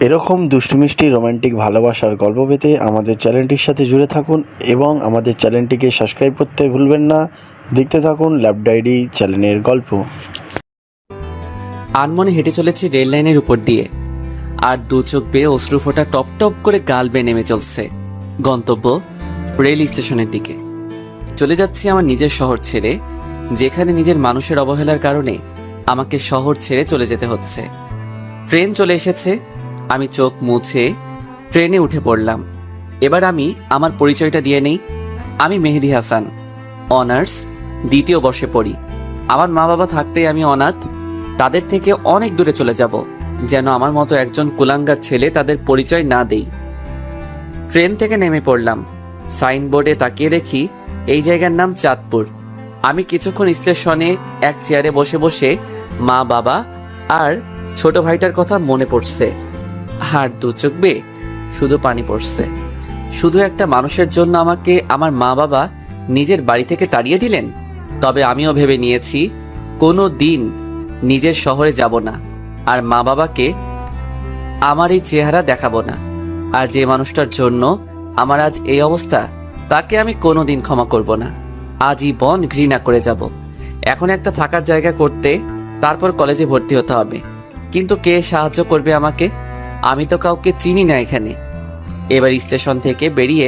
এরকম দুষ্টু মিষ্টি রোমান্টিক ভালোবাসার গল্প পেতে আমাদের চ্যানেলটির সাথে জুড়ে থাকুন এবং আমাদের চ্যানেলটিকে সাবস্ক্রাইব করতে ভুলবেন না। দেখতে থাকুন লাভ ডায়েরি চ্যানেলের গল্প। আনমনে হেঁটে চলেছে রেল লাইনের উপর দিয়ে, আর দু চোখ বেয়ে অশ্রু ফোঁটা টপ টপ করে গাল বেয়ে নেমে চলছে গন্তব্য রেল স্টেশনের দিকে। চলে যাচ্ছি আমার নিজের শহর ছেড়ে, যেখানে নিজের মানুষের অবহেলার কারণে আমাকে শহর ছেড়ে চলে যেতে হচ্ছে। ট্রেন চলে এসেছে, আমি চোখ মুছে ট্রেনে উঠে পড়লাম। এবার আমি আমার পরিচয়টা দিয়ে নেই। আমি মেহেদি হাসান, অনার্স দ্বিতীয় বর্ষে পড়ি। আমার মা বাবা থাকতেই আমি অনাথ। তাদের থেকে অনেক দূরে চলে যাব, যেন আমার মতো একজন কুলাঙ্গার ছেলে তাদের পরিচয় না দেই। ট্রেন থেকে নেমে পড়লাম। সাইনবোর্ডে তাকিয়ে দেখি এই জায়গার নাম চাঁদপুর। আমি কিছুক্ষণ স্টেশনে এক চেয়ারে বসে বসে মা বাবা আর ছোট ভাইটার কথা মনে পড়ছে, আর দু চোখ বেয়ে শুধু পানি পড়ছে। শুধু একটা মানুষের জন্য আমাকে আমার মা বাবা নিজের বাড়ি থেকে তাড়িয়ে দিলেন। তবে আমিও ভেবে নিয়েছি কোনো দিন নিজের শহরে যাব না, আর মা বাবাকে আমার এই চেহারা দেখাবো না। আর যে মানুষটার জন্য আমার আজ এই অবস্থা, তাকে আমি কোনো দিন ক্ষমা করব না। আজীবন ঘৃণা করে যাব। এখন একটা থাকার জায়গা করতে, তারপর কলেজে ভর্তি হতে হবে। কিন্তু কে সাহায্য করবে আমাকে? আমি তো কাউকে চিনি না এখানে। এবার স্টেশন থেকে বেরিয়ে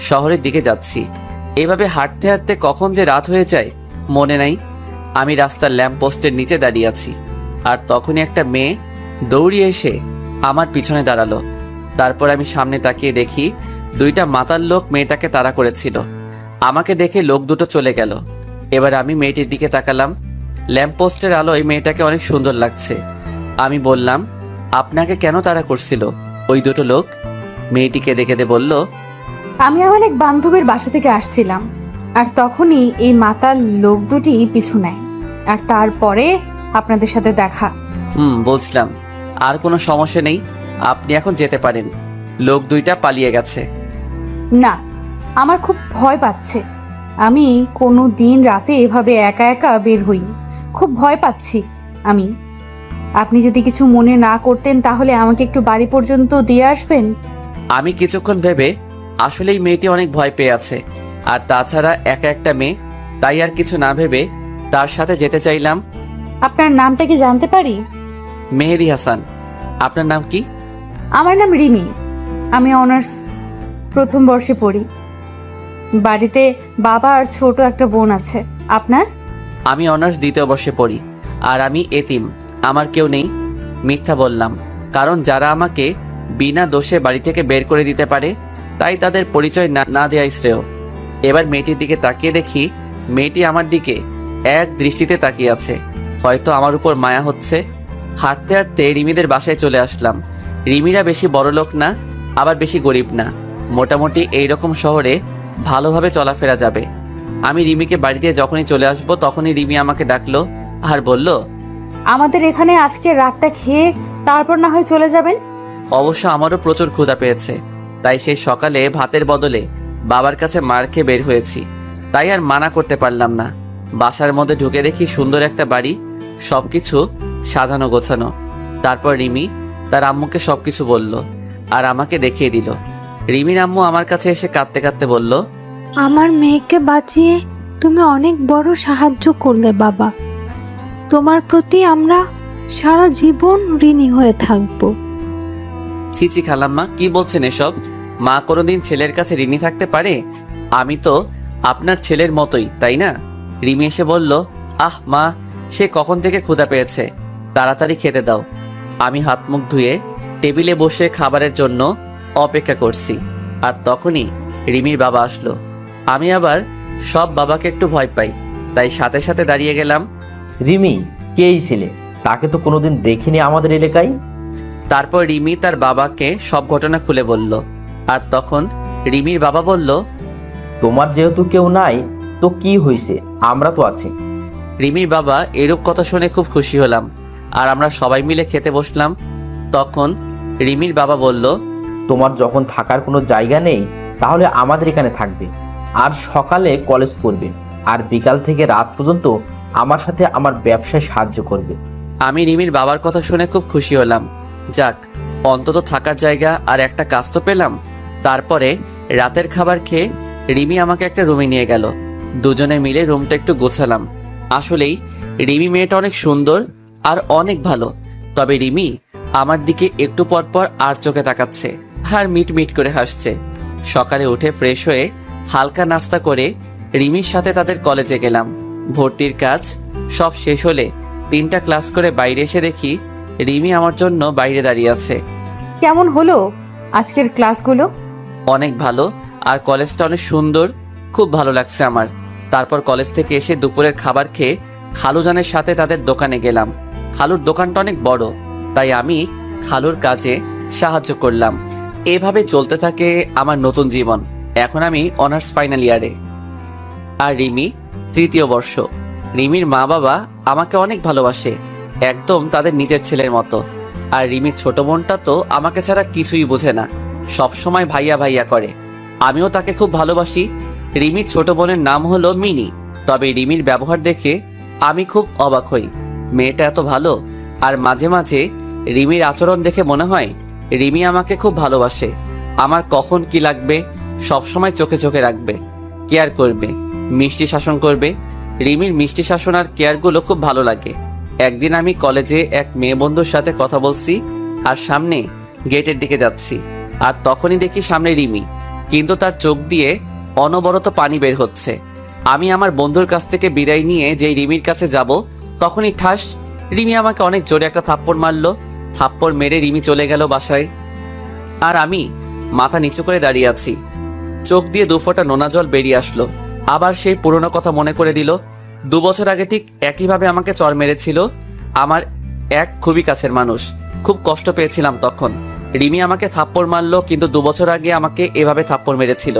শহরের দিকে যাচ্ছি। এভাবে হাঁটতে হাঁটতে কখন যে রাত হয়ে যায় মনে নাই। আমি রাস্তার ল্যাম্প পোস্টের নিচে দাঁড়িয়ে আছি, আর তখনই একটা মেয়ে দৌড়িয়ে এসে আমার পিছনে দাঁড়ালো। তারপর আমি সামনে তাকিয়ে দেখি দুইটা মাতাল লোক মেয়েটাকে তাড়া করেছিল। আমাকে দেখে লোক দুটো চলে গেল। এবার আমি মেয়েটির দিকে তাকালাম। ল্যাম্প পোস্টের আলোয় মেয়েটাকে অনেক সুন্দর লাগছে। আমি বললাম, আপনাকে কেন তাড়া করছিল ওই দুটো লোক? মেয়েটিকে দেখে বলল, আমি আমার এক বান্ধবীর বাসা থেকে আসছিলাম, আর তখনই এই মাতাল লোক দুটি পিছু নেয়, আর তারপরে আপনাদের সাথে দেখা। বুঝলাম। আর কোনো সমস্যা নেই, আপনি এখন যেতে পারেন। লোক দুইটা পালিয়ে গেছে। না, আমার খুব ভয় পাচ্ছে। আমি কোনো দিন রাতে এভাবে একা একা বের হইনি। খুব ভয় পাচ্ছি আমি। আপনি যদি কিছু মনে না করতেন তাহলে আমাকে একটু বাড়ি পর্যন্ত দিয়ে আসবেন। আমি কিছুক্ষণ ভেবে আসলেই মেয়েটি অনেক ভয় পেয়ে আছে, আর তাছাড়া একা একটা মেয়ে, তাই আর কিছু না ভেবে তার সাথে যেতে চাইলাম। আপনার নামটা কি জানতে পারি? মেহেদি হাসান। আপনার নাম কি? আমার নাম রিমি। আমি অনার্স প্রথম বর্ষে পড়ি। বাড়িতে বাবা আর ছোট একটা বোন আছে। আপনার? আমি অনার্স দ্বিতীয় বর্ষে পড়ি, আর আমি এতিম, আমার কেউ নেই। মিথ্যা বললাম, কারণ যারা আমাকে বিনা দোষে বাড়ি থেকে বের করে দিতে পারে, তাই তাদের পরিচয় না দেওয়াই শ্রেয়। এবার মেয়েটির দিকে তাকিয়ে দেখি মেয়েটি আমার দিকে এক দৃষ্টিতে তাকিয়ে আছে, হয়তো আমার উপর মায়া হচ্ছে। হাঁটতে হাঁটতে রিমিদের বাসায় চলে আসলাম। রিমিরা বেশি বড় লোক না, আবার বেশি গরিব না, মোটামুটি এইরকম শহরে ভালোভাবে চলাফেরা যাবে। আমি রিমিকে বাড়ি দিয়ে যখনই চলে আসবো তখনই রিমি আমাকে ডাকলো আর বলল, আমাদের এখানে আজকে রাতটা খেয়ে তারপর না হয় চলে যাবেন। অবশ্য আমারও প্রচুর ক্ষুধা পেয়েছে, তাই সেই সকালে ভাতের বদলে বাবার কাছে মার খেয়ে বের হয়েছি। তাই আর মানা করতে পারলাম না। বাসার মধ্যে ঢুকে দেখি সুন্দর একটা বাড়ি, সবকিছু সাজানো গোছানো। তারপর রিমি তার আম্মুকে সবকিছু বলল আর আমাকে দেখিয়ে দিল। রিমির আম্মু আমার কাছে এসে কাঁদতে কাঁদতে বলল, আমার মেয়েকে বাঁচিয়ে তুমি অনেক বড় সাহায্য করলে বাবা। তোমার প্রতি আমরা সারা জীবন ঋণী হয়ে থাকবো। ছিছি খালাম্মা, কি বলছেন এসব? মা কোনোদিন ছেলের কাছে ঋণী থাকতে পারে? আমি তো আপনার ছেলের মতোই, তাই না? রিমি এসে বলল, আহ মা, সে কখন থেকে ক্ষুধা পেয়েছে, তাড়াতাড়ি খেতে দাও। আমি হাত মুখ ধুয়ে টেবিলে বসে খাবারের জন্য অপেক্ষা করছি, আর তখনই রিমির বাবা আসলো। আমি আবার সব বাবাকে একটু ভয় পাই, তাই সাথে সাথে দাঁড়িয়ে গেলাম। রিমি কে এই ছেলে? তাকে তো কোনোদিন দেখিনি আমাদের এলাকায়। তারপর রিমি তার বাবাকে সব ঘটনা খুলে বলল, আর তখন রিমির বাবা বলল, তোমার যেহেতু কেউ নাই তো কি হয়েছে, আমরা তো আছি। রিমির বাবা এরূপ কথা শুনে খুব খুশি হলাম, আর আমরা সবাই মিলে খেতে বসলাম। তখন রিমির বাবা বলল, তোমার যখন থাকার কোনো জায়গা নেই তাহলে আমাদের এখানে থাকবে, আর সকালে কলেজ করবে, আর বিকাল থেকে রাত পর্যন্ত আমার সাথে আমার ব্যবসায় সাহায্য করবে। আমি রিমির বাবার কথা শুনে খুব খুশি হলাম। যাক, অন্তত থাকার জায়গা আর একটা কাজ তো পেলাম। তারপরে রাতের খাবার খেয়ে রিমি আমাকে একটা রুমে নিয়ে গেল। দুজনে মিলে রুমটা একটু গোছালাম। আসলেই রিমি মেয়েটা অনেক সুন্দর আর অনেক ভালো। তবে রিমি আমার দিকে একটু পর পর আর চোখে তাকাচ্ছে আর মিট মিট করে হাসছে। সকালে উঠে ফ্রেশ হয়ে হালকা নাস্তা করে রিমির সাথে তাদের কলেজে গেলাম। ভর্তির কাজ সব শেষ হলে 3টা ক্লাস করে বাইরে এসে দেখি রিমি আমার জন্য বাইরে দাঁড়িয়ে আছে। কেমন হলো আজকের ক্লাসগুলো? অনেক ভালো, আর কলেজটা অনেক সুন্দর, খুব ভালো লাগছে আমার। তারপর কলেজ থেকে এসে দুপুরের খাবার খেয়ে খালুজানের সাথে তাদের দোকানে গেলাম। খালুর দোকানটা অনেক বড়, তাই আমি খালুর কাজে সাহায্য করলাম। এভাবে চলতে থাকে আমার নতুন জীবন। এখন আমি অনার্স ফাইনাল ইয়ারে, আর রিমি 3য় বর্ষ। রিমির মা বাবা আমাকে অনেক ভালোবাসে, একদম তাদের নিজের ছেলের মতো। আর রিমির ছোট বোনটা তো আমাকে ছাড়া কিছুই বোঝে না, সব সময় ভাইয়া ভাইয়া করে। আমিও তাকে খুব ভালোবাসি। রিমির ছোট বোনের নাম হলো মিনি। তবে রিমির ব্যবহার দেখে আমি খুব অবাক হই। মেয়েটা এত ভালো, আর মাঝে মাঝে রিমির আচরণ দেখে মনে হয় রিমি আমাকে খুব ভালোবাসে। আমার কখন কি লাগবে সব সময় চোখে চোখে রাখবে, কেয়ার করবে, মিষ্টি শাসন করবে। রিমির মিষ্টি শাসন আর কেয়ারগুলো খুব ভালো লাগে। একদিন আমি কলেজে এক মেয়ে বন্ধুর সাথে কথা বলছি আর সামনে গেটের দিকে যাচ্ছি, আর তখনই দেখি সামনে রিমি, কিন্তু তার চোখ দিয়ে অনবরত পানি বের হচ্ছে। আমি আমার বন্ধুর কাছ থেকে বিদায় নিয়ে যেই রিমির কাছে যাব, তখনই ঠাস রিমি আমাকে অনেক জোরে একটা থাপ্পড় মারলো। থাপ্পড় মেরে রিমি চলে গেল বাসায়, আর আমি মাথা নিচু করে দাঁড়িয়ে আছি। চোখ দিয়ে 2 ফোঁটা নোনা জল বেরিয়ে আসলো। আবার সেই পুরনো কথা মনে করে দিল। 2 বছর আগে ঠিক একইভাবে আমাকে চড় মেরেছিল আমার এক খুবই কাছের মানুষ। খুব কষ্ট পেয়েছিলাম তখন। রিমি আমাকে থাপ্পড় মারলো, কিন্তু 2 বছর আগে আমাকে এভাবে থাপ্পড় মেরেছিল।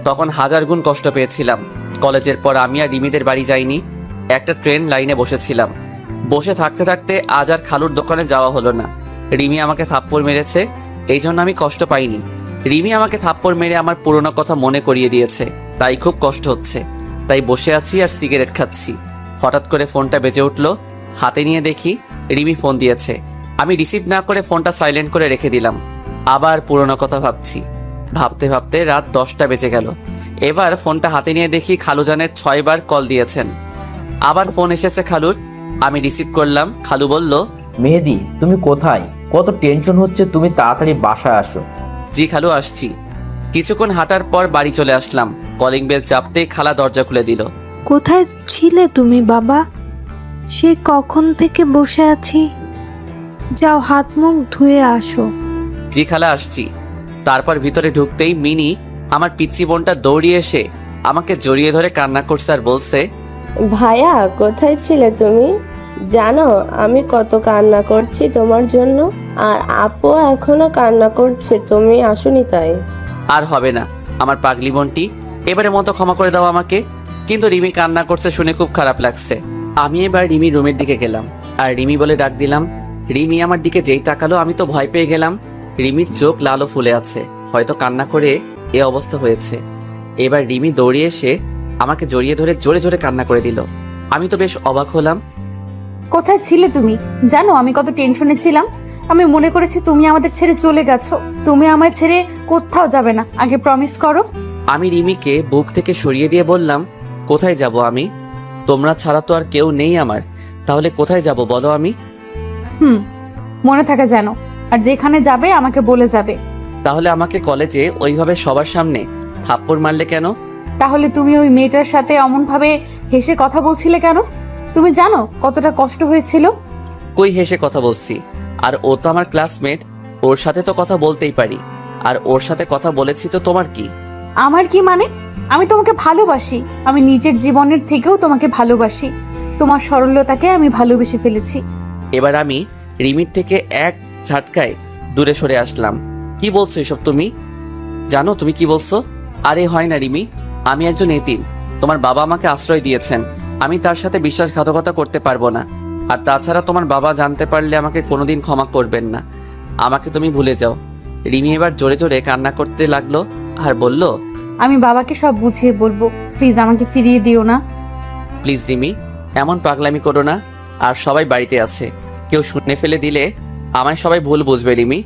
তখন 1000 গুণ কষ্ট পেয়েছিলাম। কলেজের পর আমি আর রিমিদের বাড়ি যাইনি, একটা ট্রেন লাইনে বসেছিলাম। বসে থাকতে থাকতে আজ আর খালুর দোকানে যাওয়া হলো না। রিমি আমাকে থাপ্পড় মেরেছে, এই জন্য আমি কষ্ট পাইনি। রিমি আমাকে থাপ্পড় মেরে আমার পুরনো কথা মনে করিয়ে দিয়েছে, তাই খুব কষ্ট হচ্ছে। তাই বসে আছি আর সিগারেট খাচ্ছি। হঠাৎ করে ফোনটা বেজে উঠলো। হাতে নিয়ে দেখি রিমি ফোন দিয়েছে। আমি রিসিভ না করে ফোনটা সাইলেন্ট করে রেখে দিলাম। আবার পুরনো কথা ভাবছি। ভাবতে ভাবতে রাত 10টা বেজে গেল। এবার ফোনটা হাতে নিয়ে দেখি খালুজানের 6 বার কল দিয়েছেন। আবার ফোন এসেছে খালুর। আমি রিসিভ করলাম। খালু বলল, মেহেদি, তুমি কোথায়? কত টেনশন হচ্ছে, তুমি তাড়াতাড়ি বাসায় আসো। জি খালু, আসছি। কিছুক্ষণ হাঁটার পর বাড়ি চলে আসলাম। কলিং বেল চাপতেই খালা দরজা খুলে দিল। কোথায় ছিলে তুমি বাবা? সে কখন থেকে বসে আছি, যাও হাত মুখ ধুয়ে আসো। জি খালা, আসছি। তারপর ভিতরে ঢুকতেই মিনি, আমার পিচ্চি বোনটা দৌড়িয়ে এসে আমাকে জড়িয়ে ধরে কান্না করছে আর বলছে, ভাইয়া কোথায় ছিলে তুমি? জানো আমি কত কান্না করছি তোমার জন্য, আর আপু এখনো কান্না করছে তুমি আসোনি তাই। আর হবে না আমার পাগলি বোনটি, এবারে মতো ক্ষমা করে দাও আমাকে। কিন্তু রিমি কান্না করছে শুনে খুব খারাপ লাগছে। আমি এবার রিমি রুমের দিকে গেলাম আর রিমি বলে ডাক দিলাম। রিমি আমার দিকে যেই তাকালো আমি তো ভয় পেয়ে গেলাম। রিমির চোখ লাল ও ফুলে আছে, হয়তো কান্না করে এ অবস্থা হয়েছে। এবার রিমি দৌড়িয়ে এসে আমাকে জড়িয়ে ধরে জোরে জোরে কান্না করে দিল। আমি তো বেশ অবাক হলাম। কোথায় ছিলে তুমি? জানো আমি কত টেনশনে ছিলাম। আমি মনে করেছি তুমি আমাদের ছেড়ে চলে গেছো। তুমি আমায় ছেড়ে কোথাও যাবে না, আগে প্রমিস করো। আমি রিমিকে বুক থেকে সরিয়ে দিয়ে বললাম, কোথায় যাব আমি? তোমরা ছাড়া তো আর কেউ নেই আমার, তাহলে কোথায় যাব বলো আমি? মনে থাকে যেন, আর যেখানে যাবে আমাকে বলে যাবে। তাহলে আমাকে কলেজে ওইভাবে সবার সামনে থাপ্পড় মারলে কেন? তাহলে তুমি ওই মেয়েটার সাথে অমন ভাবে হেসে কথা বলছিলে কেন? তুমি জানো কতটা কষ্ট হয়েছিল? কই হেসে কথা বলছি? আর ও তো আমার ক্লাসমেট, ওর সাথে তো কথা বলতেই পারি। আর ওর সাথে কথা বলেছি তো তোমার কি? আমার কি মানে? আমি তোমাকে ভালোবাসি। আমি নিজের জীবনের থেকেও তোমাকে ভালোবাসি। তোমার সরলতাকে আমি ভালোবেসে ফেলেছি। এবার আমি রিমির থেকে এক ঝাটকায় দূরে সরে আসলাম। কি বলছো এসব তুমি? জানো তুমি কি বলছো? আরে হয় না রিমি, আমি একজন এতিম। তোমার বাবা আমাকে আশ্রয় দিয়েছেন, আমি তার সাথে বিশ্বাসঘাতকতা করতে পারবো না। আর তাছাড়া তোমার বাবা জানতে পারলে আমাকে কোনোদিন ক্ষমা করবেন না। আমাকে তুমি ভুলে যাও। রিমি এবার জোরে জোরে কান্না করতে লাগলো আর বলল, আমি বাবাকে সব বুঝিয়ে বলবো, প্লিজ আমাকে ফিরিয়ে দিও না। প্লিজ রিমি, এমন পাগলামি করো না। আর সবাই বাড়িতে আছে, কেউ শুনে ফেলে দিলে আমায় সবাই ভুল বুঝবে রিমি।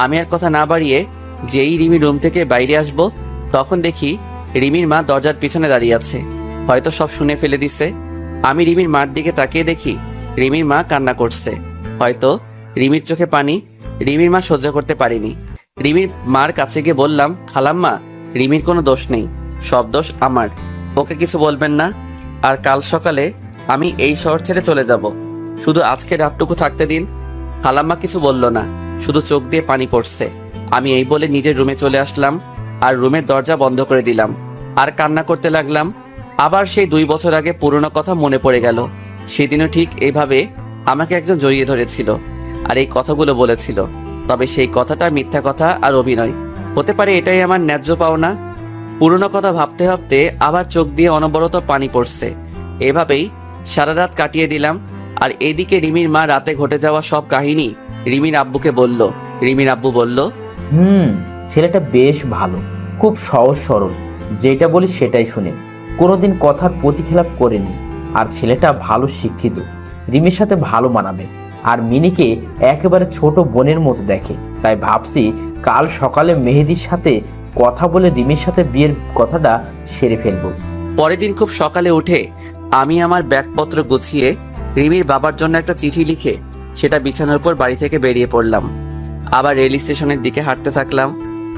আমি আর কথা না বাড়িয়ে যেই রিমি রুম থেকে বাইরে আসব, তখন দেখি রিমির মা দরজার পিছনে দাঁড়িয়ে আছে। হয়তো সব শুনে ফেলে দিছে। আমি রিমির মার দিকে তাকিয়ে দেখি রিমির মা কান্না করছে। হয়তো রিমির চোখে পানি। রিমির মা সহ্য করতে পারিনি। রিমির মার কাছে গিয়ে বললাম, খালাম্মা, রিমির কোনো দোষ নেই, সব দোষ আমার। ওকে কিছু বলবেন না। আর কাল সকালে আমি এই শহর ছেড়ে চলে যাব। শুধু আজকে রাতটুকু থাকতে দিন। খালাম্মা কিছু বলল না, শুধু চোখ দিয়ে পানি পড়ছে। আমি এই বলে নিজের রুমে চলে আসলাম আর রুমের দরজা বন্ধ করে দিলাম আর কান্না করতে লাগলাম। আবার সেই 2 বছর আগে পুরনো কথা মনে পড়ে গেল। সেদিনও ঠিক এইভাবে আমাকে একজন জড়িয়ে ধরেছিল আর এই কথাগুলো বলেছিল। তবে সেই কথাটা মিথ্যা কথা আর অভিনয় হতে পারে, এটাই আমার ন্যায্য পাওনা। পুরনো কথা ভাবতে ভাবতে আবার চোখ দিয়ে অনবরত পানি পড়ছে। এভাবেই সারা রাত কাটিয়ে দিলাম। আর এদিকে রিমির মা রাতে ঘটে যাওয়া সব কাহিনী রিমির আব্বুকে বলল। রিমির আব্বু বলল, ছেলেটা বেশ ভালো, খুব সহজ সরল, যেটা বলি সেটাই শুনে, কোনোদিন কথার প্রতিখেলাপ করেনি। আর ছেলেটা ভালো শিক্ষিত, রিমির সাথে ভালো মানাবে। আর মিনিকে একেবারে ছোট বোনের মতো দেখে। তাই ভাবছি কাল সকালে মেহেদির সাথে কথা বলে রিমির সাথে বিয়ের কথাটা সেরে ফেলবো। পরের দিন খুব সকালে উঠে আমি আমার ব্যাগপত্র গুছিয়ে রিমির বাবার জন্য একটা চিঠি লিখে সেটা বিছানার উপর বাড়ি থেকে বেরিয়ে পড়লাম। আবার রেল স্টেশনের দিকে হাঁটতে থাকলাম।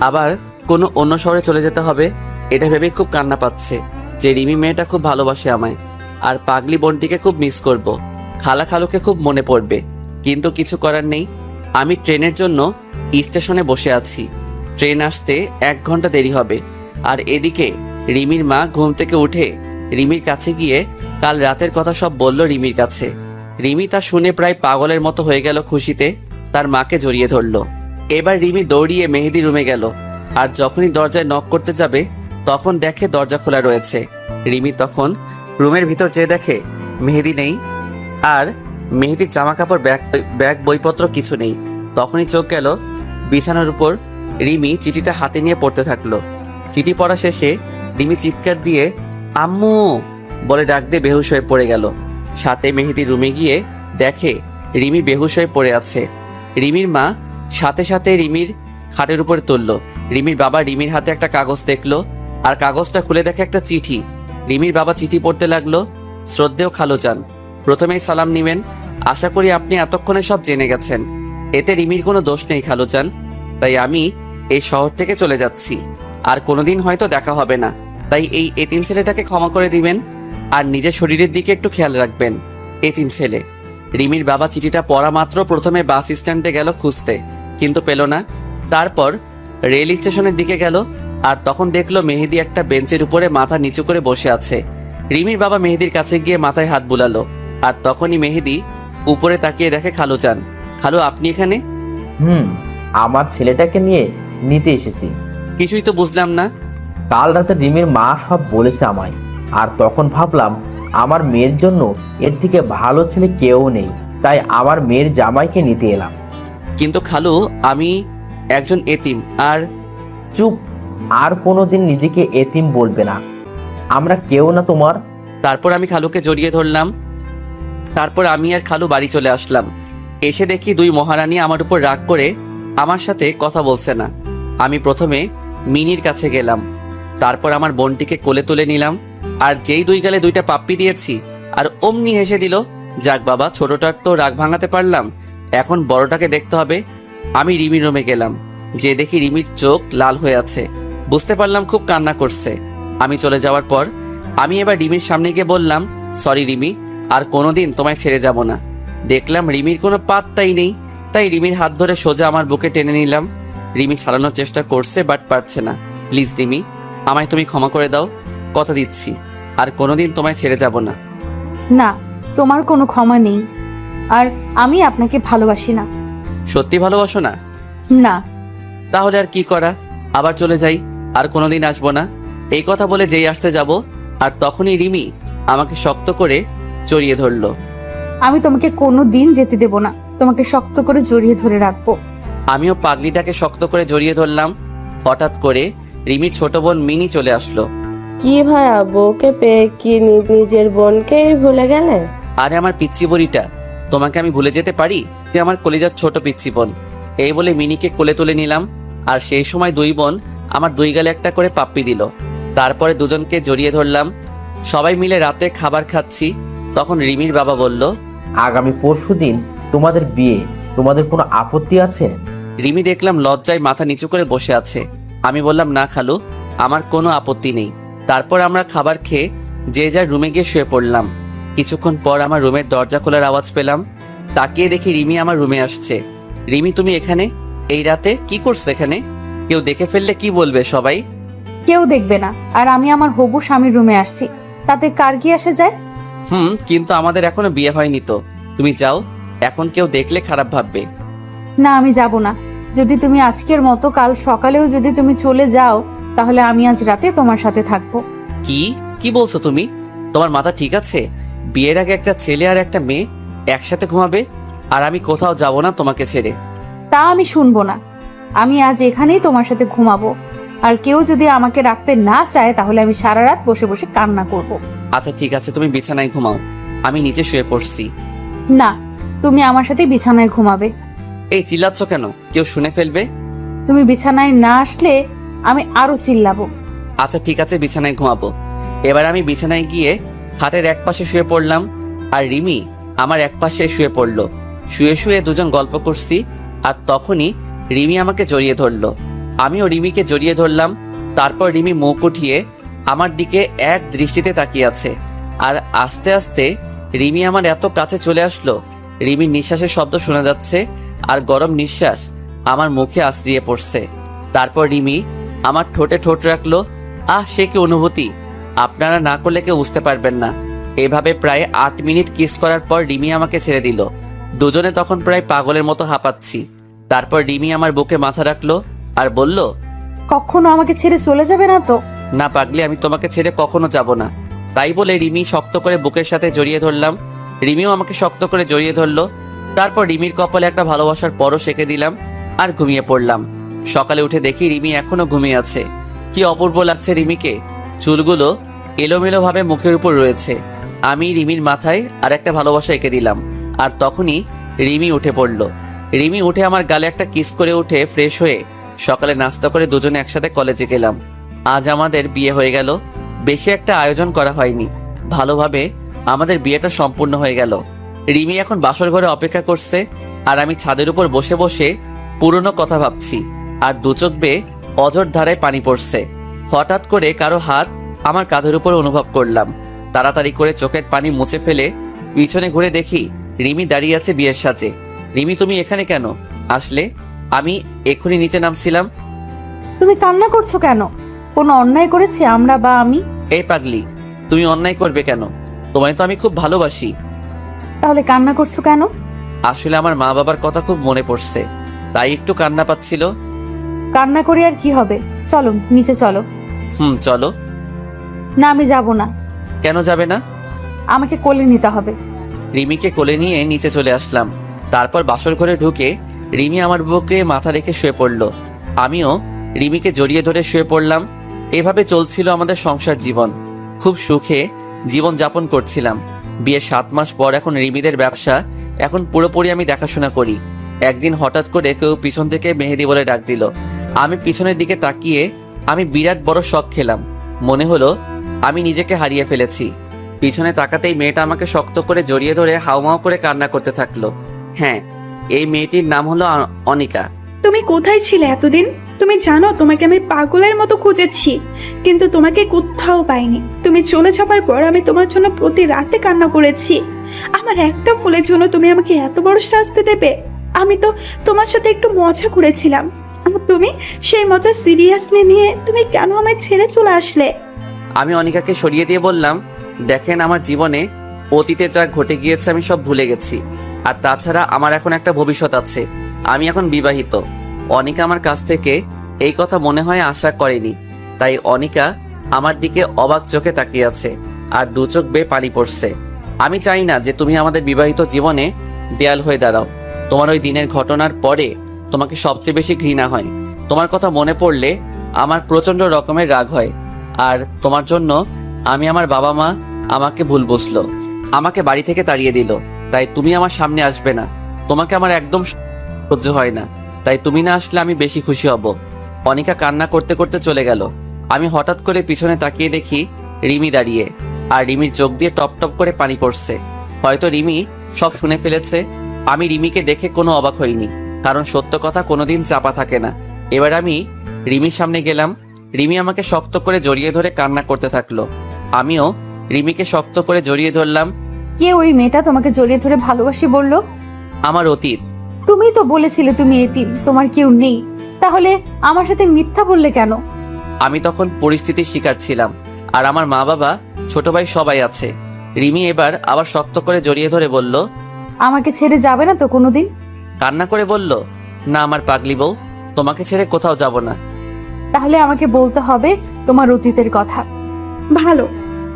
আবার কোনো অন্য শহরে চলে যেতে হবে, এটা ভেবে খুব কান্না পাচ্ছে যে রিমি মেয়েটা খুব ভালোবাসে আমায়। আর পাগলি বোনটিকে খুব মিস করব। খালা খালুকে খুব মনে পড়বে। কিন্তু কিছু করার নেই। আমি ট্রেনের জন্য স্টেশনে বসে আছি। ট্রেন আসতে 1 ঘন্টা দেরি হবে। আর এদিকে রিমির মা ঘুম থেকে উঠে রিমির কাছে গিয়ে কাল রাতের কথা সব বলল রিমির কাছে। রিমি তা শুনে প্রায় পাগলের মতো হয়ে গেল খুশিতে, তার মাকে জড়িয়ে ধরল। এবার রিমি দৌড়িয়ে মেহেদি রুমে গেল। আর যখনই দরজায় নক করতে যাবে তখন দেখে দরজা খোলা রয়েছে। রিমি তখন রুমের ভিতর যেয়ে দেখে মেহেদি নেই আর মেহেদির জামা কাপড় ব্যাগ বইপত্র কিছু নেই। তখনই চোখ গেল বিছানার উপর। রিমি চিঠিটা হাতে নিয়ে পড়তে থাকলো। চিঠি পড়া শেষে রিমি চিৎকার দিয়ে আম্মু বলে ডাক দিয়ে বেহুশ হয়ে পড়ে গেল। সাথে মেহেদি রুমে গিয়ে দেখে রিমি বেহুশ হয়ে পড়ে আছে। রিমির মা সাথে সাথে রিমির খাটের উপরে তুলল। রিমির বাবা রিমির হাতে একটা কাগজ দেখলো আর কাগজটা খুলে দেখে একটা চিঠি। রিমির বাবা চিঠি পড়তে লাগলো, শ্রদ্ধেয় খালুজান, প্রথমেই সালাম নিবেন। আশা করি আপনি এতক্ষণে সব জেনে গেছেন। এতে রিমির কোনো দোষ নেই খালুজান। তাই আমি এই শহর থেকে চলে যাচ্ছি। আর কোনোদিন হয়তো দেখা হবে না। তাই এই এতিম ছেলেটাকে ক্ষমা করে দিবেন আর নিজের শরীরের দিকে একটু খেয়াল রাখবেন। এতিম ছেলে। রিমির বাবা চিঠিটা পড়া মাত্র প্রথমে বাস স্ট্যান্ডে গেল খুঁজতে, কিন্তু পেল না। তারপর রেল স্টেশনের দিকে গেল আর তখন দেখলো মেহেদি একটা বেঞ্চের উপরে মাথা নিচু করে বসে আছে। রিমির বাবা মেহেদির কাছে গিয়ে মাথায় হাত বুলালো। আর তখনই মেহেদি উপরে তাকিয়ে দেখে খালুজান। খালু, আপনি এখানে? আমার ছেলেটাকে নিয়ে নিতে এসেছি। কিছুই তো বুঝলাম না। কাল রাতে রিমির মা সব বলেছে আমায়, আর তখন ভাবলাম আমার মেয়ের জন্য এর থেকে ভালো ছেলে কেউ নেই, তাই আমার মেয়ের জামাইকে নিতে এলাম। কিন্তু খালু, আমি একজন এতিম। আর চুপ, আর কোনোদিন নিজেকে এতিম বলবে না, আমরা কেউ না তোমার। তারপর আমি খালুকে জড়িয়ে ধরলাম। তারপর আমি আর খালু বাড়ি চলে আসলাম। এসে দেখি 2 মহারানী আমার উপর রাগ করে আমার সাথে কথা বলছে না। আমি প্রথমে মিনির কাছে গেলাম, তারপর আমার বোনটিকে কোলে তুলে নিলাম। আর যেই 2 গালে 2টা পাপ্পি দিয়েছি আর অমনি হেসে দিল। যাক বাবা, ছোটটার তো রাগ ভাঙাতে পারলাম, এখন বড়টাকে দেখতে হবে। আমি রিমির রুমে গেলাম, যে দেখি রিমির চোখ লাল হয়ে আছে। বুঝতে পারলাম খুব কান্না করছে। আমি চলে যাওয়ার পর আমি এবার রিমির সামনে গিয়ে বললাম, সরি রিমি, আর কোনোদিন তোমায় ছেড়ে যাব না। দেখলাম রিমির কোনো পাত্তাই নেই, তাই রিমির হাত ধরে সোজা আমার বুকে টেনে নিলাম। রিমি ছাড়ানোর চেষ্টা করছে, বাট পারছে না। প্লিজ রিমি, আমায় তুমি ক্ষমা করে দাও, কথা দিচ্ছি আর কোনোদিন তোমায় ছেড়ে যাব না। না, তোমার কোনো ক্ষমা নেই। আর আমি আপনাকে ভালোবাসি না। সত্যি ভালোবাসো না? না। তাহলে আর কি করা, আবার চলে যাই, আর কোনোদিন আসবো না। এই কথা বলে যেই আসতে যাব আর তখনই রিমি আমাকে শক্ত করে জড়িয়ে ধরলো। আমি তোমাকে কোনো দিন যেতে দেব না, তোমাকে শক্ত করে জড়িয়ে ধরে রাখবো। আমিও পাগলিটাকে শক্ত করে জড়িয়ে ধরলাম। হঠাৎ করে রিমির ছোট বোন মিনি চলে আসলো। কি ভাইয়া, বউকে পেয়ে কি নিজের বোনকেই ভুলে গেলে? আরে আমার পিচ্চি বড়িটা, তোমাকে আমি ভুলে যেতে পারি? তুই আমার কলিজার ছোট পিচ্চি বোন। এই বলে মিনিকে কোলে তুলে নিলাম। আর সেই সময় দুই বোন আমার দুই গালে একটা করে পাপ্পি দিল। তারপরে দুজনকে জড়িয়ে ধরলাম। সবাই মিলে রাতে খাবার খাচ্ছি। তখন রিমির বাবা বলল, আগামী পরশুদিন তোমাদের বিয়ে, তোমাদের কোনো আপত্তি আছে? রিমি দেখলাম লজ্জায় মাথা নিচু করে বসে আছে। আমি বললাম, না খালু, আমার কোনো আপত্তি নেই। তারপর আমরা খাবার খেয়ে যে যার রুমে গিয়ে শুয়ে পড়লাম। কিছুক্ষণ পর আমার রুমের দরজা খোলার আওয়াজ পেলাম। তাকিয়ে দেখি রিমি আমার রুমে আসছে। রিমি, তুমি এখানে এই রাতে কি করছো এখানে? কেউ দেখে ফেললে কি বলবে সবাই? কেউ দেখবে না, আর আমি আমার হবু স্বামীর রুমে আসছি, তাতে কার কি আসে যায়? কিন্তু আমাদের এখনো বিয়ে হয়নি তো। তুমি যাও, এখন কেউ দেখলে খারাপ ভাববে। না, আমি যাব না। যদি তুমি আজকের মতো কাল সকালেও যদি তুমি চলে যাও, তাহলে আমি আজ রাতে তোমার সাথে থাকবো। কি কি বলছো তুমি? তোমার মাথা ঠিক আছে? বিয়ের আগে একটা ছেলে আর একটা মেয়ে একসাথে ঘুমাবে, আর আমি কোথাও যাব না তোমাকে ছেড়ে। তা আমি শুনবো না। আমি আজ এখানেই তোমার সাথে ঘুমাবো, আর কেউ যদি আমাকে রাখতে না চায় তাহলে আমি সারা রাত বসে বসে কান্না করব। আচ্ছা ঠিক আছে, তুমি বিছানায় ঘুমাও, আমি নিচে শুয়ে পড়ছি। না, তুমি আমার সাথে বিছানায় ঘুমাবে। এই চিল্লাচ্ছ কেন? কেউ শুনে ফেলবে। তুমি বিছানায় না আসলে আমি আরো চিল্লাবো। আচ্ছা ঠিক আছে, বিছানায় ঘুমাবো। এবার আমি বিছানায় গিয়ে খাটের এক পাশে শুয়ে পড়লাম, আর রিমি আমার এক পাশে শুয়ে পড়লো। শুয়ে শুয়ে দুজন গল্প করছি, আর তখনই রিমি আমাকে জড়িয়ে ধরলো। আমিও রিমিকে জড়িয়ে ধরলাম। তারপর রিমি মুখ উঠিয়ে আমার দিকে এক দৃষ্টিতে তাকিয়ে আছে। আর আস্তে আস্তে রিমি আমার এত কাছে চলে আসলো, রিমির নিঃশ্বাসের শব্দ শোনা যাচ্ছে, আর গরম নিঃশ্বাস আমার মুখে আশ্রিয়ে পড়ছে। তারপর রিমি আমার ঠোঁটে ঠোঁট রাখলো। সে কি অনুভূতি, আপনারা না করলে কেউ বুঝতে পারবেন না। এভাবে প্রায় 8 মিনিট কিস করার পর রিমি আমাকে ছেড়ে দিল। দুজনে তখন প্রায় পাগলের মতো হাঁপাচ্ছি। তারপর রিমি আমার বুকে মাথা রাখলো আর বলল, কখনো আমাকে ছেড়ে চলে যাবে না তো? না পাগলি, আমি তোমাকে ছেড়ে কখনো যাব না। তাই বলে রিমি শক্ত করে বুকের সাথে জড়িয়ে ধরলাম। রিমিও আমাকে শক্ত করে জড়িয়ে ধরলো। তারপর রিমির কপালে একটা ভালোবাসার পরশ এঁকে দিলাম আর ঘুমিয়ে পড়লাম। সকালে উঠে দেখি রিমি এখনো ঘুমিয়ে আছে। কি অপূর্ব লাগছে রিমিকে। চুলগুলো এলোমেলো ভাবে মুখের উপর রয়েছে। আমি রিমির মাথায় আর একটা ভালোবাসা এঁকে দিলাম, আর তখনই রিমি উঠে পড়ল। রিমি উঠে আমার গালে একটা কিস করে উঠে ফ্রেশ হয়ে সকালে নাস্তা করে দুজনে একসাথে কলেজে গেলাম। আজ আমাদের বিয়ে হয়ে গেল। বেশি একটা আয়োজন করা হয়নি, ভালোভাবে আমাদের বিয়েটা সম্পূর্ণ হয়ে গেল। রিমি এখন বাসর ঘরে অপেক্ষা করছে, আর আমি ছাদের উপর বসে বসে পুরনো কথা ভাবছি, আর দু চোখ বেয়ে অঝোর ধারায় পানি পড়ছে। হঠাৎ করে কারো হাত আমার কাঁধের উপর অনুভব করলাম। তাড়াতাড়ি করে চোখের পানি মুছে ফেলে পিছনে ঘুরে দেখি রিমি দাঁড়িয়ে আছে বিয়ের সাজে। রিমি, তুমি এখানে কেন আসলে? আমি এক্ষুনি নিচে নামছিলাম। তুমি কান্না করছো কেন? কোনো অন্যায় করেছি আমরা বা আমি? এই পাগলি, তুমি অন্যায় করবে কেন? তোমায় তো আমি খুব ভালোবাসি। তাহলে কান্না করছো কেন? আসলে আমার মা বাবার কথা খুব মনে পড়ছে, তাই একটু কান্না পাচ্ছিল। কান্না করে আর কি হবে? চলো নিচে চলো। চলো। না, আমি যাব না। কেন যাবে না? আমাকে কোলে নিতে হবে। রিমিকে কোলে নিয়ে নিচে চলে আসলাম। তারপর বাসর ঘরে ঢুকে রিমি আমার বুকে মাথা রেখে শুয়ে পড়ল। আমিও রিমিকে জড়িয়ে ধরে শুয়ে পড়লাম। এভাবে চলছিল আমাদের সংসার জীবন। খুব সুখে জীবন যাপন করছিলাম। বিয়ের 7 মাস পর এখন রিমিদের ব্যবসা এখন পুরোপুরি আমি দেখাশোনা করি। একদিন হঠাৎ করে কেউ পিছন থেকে মেহেদি বলে ডাক দিল। আমি পিছনের দিকে তাকিয়ে আমি বিরাট বড় শক খেলাম। মনে হলো আমি নিজেকে হারিয়ে ফেলেছি। পিছনে তাকাতেই মেয়েটা আমাকে শক্ত করে জড়িয়ে ধরে হাউমাউ করে কান্না করতে থাকলো। হ্যাঁ, এই মেয়েটির নাম হলো অনিকা। তুমি কোথায় ছিলে এতদিন? তুমি জানো তোমাকে আমি পাগলের মতো খুঁজেছি, কিন্তু তোমাকে কোথাও পাইনি। তুমি চলে যাবার পর আমি তোমার জন্য প্রতি রাতে কান্না করেছি। আমার একটা ফুলের জন্য তুমি আমাকে এত বড় শাস্তি দেবে? আমি তো তোমার সাথে একটু মজা করেছিলাম, আর তুমি সেই মজা সিরিয়াসলি নিয়ে তুমি কেন আমায় ছেড়ে চলে আসলে? আমি অনিকাকে সরিয়ে দিয়ে বললাম, দেখেন, আমার জীবনে অতীতে যা ঘটে গিয়েছে আমি সব ভুলে গেছি। আর তাছাড়া আমার এখন একটা ভবিষ্যৎ আছে। আমি এখন বিবাহিত। অনিকা আমার কাছ থেকে এই কথা মনে হয় আশা করেনি। তাই অনিকা আমার দিকে অবাক চোখে তাকিয়ে আছে, আর দু চোখ বেয়ে পানি পড়ছে। আমি চাই না যে তুমি আমাদের বিবাহিত জীবনে দেয়াল হয়ে দাঁড়াও। তোমার ওই দিনের ঘটনার পরে তোমাকে সবচেয়ে বেশি ঘৃণা হয়। তোমার কথা মনে পড়লে আমার প্রচণ্ড রকমের রাগ হয়। আর তোমার জন্য আমি আমার বাবা মা আমাকে ভুল বুঝলো, আমাকে বাড়ি থেকে তাড়িয়ে দিল। তাই তুমি আমার সামনে আসবে না। তোমাকে আমার একদম সহ্য হয় না। তাই তুমি না আসলে আমি বেশি খুশি হব। অনিকা কান্না করতে করতে চলে গেল। আমি হঠাৎ করে পিছনে তাকিয়ে দেখি রিমি দাঁড়িয়ে, আর রিমির চোখ দিয়ে টপ টপ করে পানি পড়ছে। হয়তো রিমি সব শুনে ফেলেছে। আমি রিমিকে দেখে কোনো অবাক হইনি, কারণ সত্য কথা কোনোদিন চাপা থাকে না। এবার আমি রিমির সামনে গেলাম। রিমি আমাকে শক্ত করে জড়িয়ে ধরে কান্না করতে থাকলো। আমিও রিমিকে শক্ত করে জড়িয়ে ধরলাম। কে ওই মেয়েটা তোমাকে জড়িয়ে ধরে ভালোবাসি বলল? আমার অতীত। তুমি তো বলেছিলে তুমি এতিম, তোমার কেউ নেই, তাহলে আমার সাথে মিথ্যা বললে কেন? আমি তখন পরিস্থিতির শিকার ছিলাম, আর আমার মা বাবা ছোট ভাই সবাই আছে। রিমি এবার আবার শক্ত করে জড়িয়ে ধরে বলল, আমাকে ছেড়ে যাবে না তো কোনোদিন? কান্না করে বলল, না আমার পাগলি বউ, তোমাকে ছেড়ে কোথাও যাব না। তাহলে আমাকে বলতে হবে তোমার অতীতের কথা। ভালো,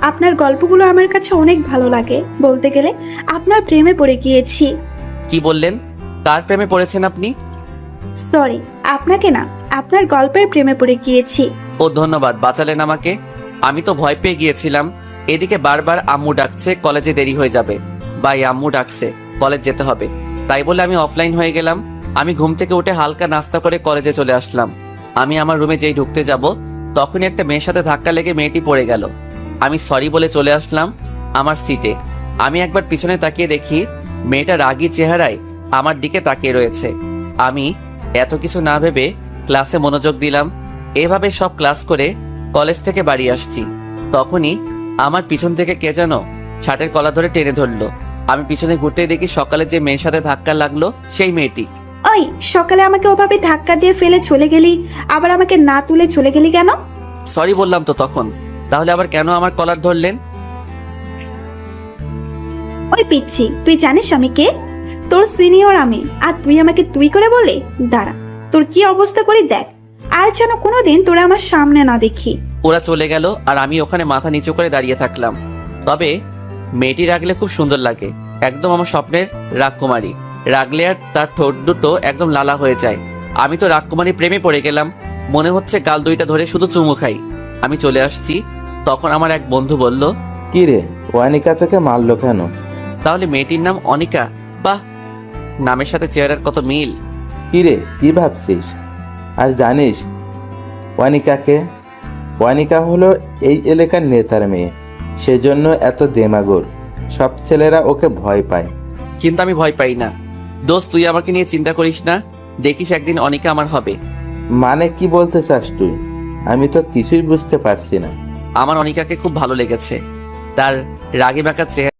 আপনার গল্পগুলো আমার কাছে অনেক ভালো লাগে। বলতে গেলে আপনার প্রেমে পড়ে গিয়েছি। কি বললেন? কার প্রেমে পড়েছেন আপনি? সরি, আপনাকে না, আপনার গল্পের প্রেমে পড়ে গিয়েছি। ও ধন্যবাদ, বাঁচালেন আমাকে। আমি তো ভয় পেয়ে গিয়েছিলাম। এদিকে বারবার আম্মু ডাকছে, কলেজে দেরি হয়ে যাবে। ভাই আম্মু ডাকছে, কলেজ যেতে হবে। তাই বলে আমি অফলাইন হয়ে গেলাম। আমি ঘুম থেকে উঠে হালকা নাস্তা করে কলেজে চলে আসলাম। আমি আমার রুমে যেই ঢুকতে যাব, তখনই একটা মেয়ের সাথে ধাক্কা লেগে মেয়েটি পড়ে গেল। আমি সরি বলে চলে আসলাম আমার সিটে। আমি একবার পিছনে তাকিয়ে দেখি মেয়েটা রাগী চেহারায় আমার দিকে তাকিয়ে রয়েছে। আমি এত কিছু না ভেবে ক্লাসে মনোযোগ দিলাম। এভাবে সব ক্লাস করে কলেজ থেকে বাড়ি আসছি। তখনই আমার পিছন থেকে কে যেন শার্টের কলার ধরে টেনে ধরলো। আমি পিছনে ঘুরতেই দেখি সকালে যে মেয়ের সাথে ধাক্কা লাগলো সেই মেয়েটি। ওই সকালে আমাকে ওভাবে ধাক্কা দিয়ে ফেলে চলে গেলি, আবার আমাকে না তুলে চলে গেলি কেন? সরি বললাম তো তখন, তাহলে আবার কেন আমার কলার ধরলেন? ওই পিচ্ছি, তুই জানিস আমি কে? তোর সিনিয়র আমি, আর তুই আমাকে তুই করে বলে? দাঁড়া, তোর কি অবস্থা করি দেখ, আর যেন কোনোদিন তোরা আমার সামনে না দেখি। ওরা চলে গেল আর আমি ওখানে মাথা নিচু করে দাঁড়িয়ে থাকলাম। তবে মেয়েটি রাগলে খুব সুন্দর লাগে, একদম আমার স্বপ্নের রাজকুমারী। রাগলে আর তার ঠোঁট দুটো একদম লালা হয়ে যায়। আমি তো রাজকুমারীর প্রেমে পড়ে গেলাম। মনে হচ্ছে গাল দুইটা ধরে শুধু চুমু খাই। আমি চলে আসছি, তখন আমার এক বন্ধু বলল, কি রে, অনিকা থেকে মারলো কেন? তাহলে মেয়েটির নাম অনিকা? বাহ, নামের সাথে চেহারার কত মিল। কি রে, কি ভাবছিস? আর জানিস অনিকাকে? অনিকা হলো এই এলাকার নেতার মেয়ে, সেজন্য এত দেমাগর। সব ছেলেরা ওকে ভয় পায়। কিন্তু আমি ভয় পাই না। দোস্ত, তুই আমাকে নিয়ে চিন্তা করিস না, দেখিস একদিন অনিকা আমার হবে। মানে কি বলতে চাস তুই? আমি তো কিছুই বুঝতে পারছি না। আমার অনিকাকে খুব ভালো লেগেছে। তার রাগে বাঁকা চেহারা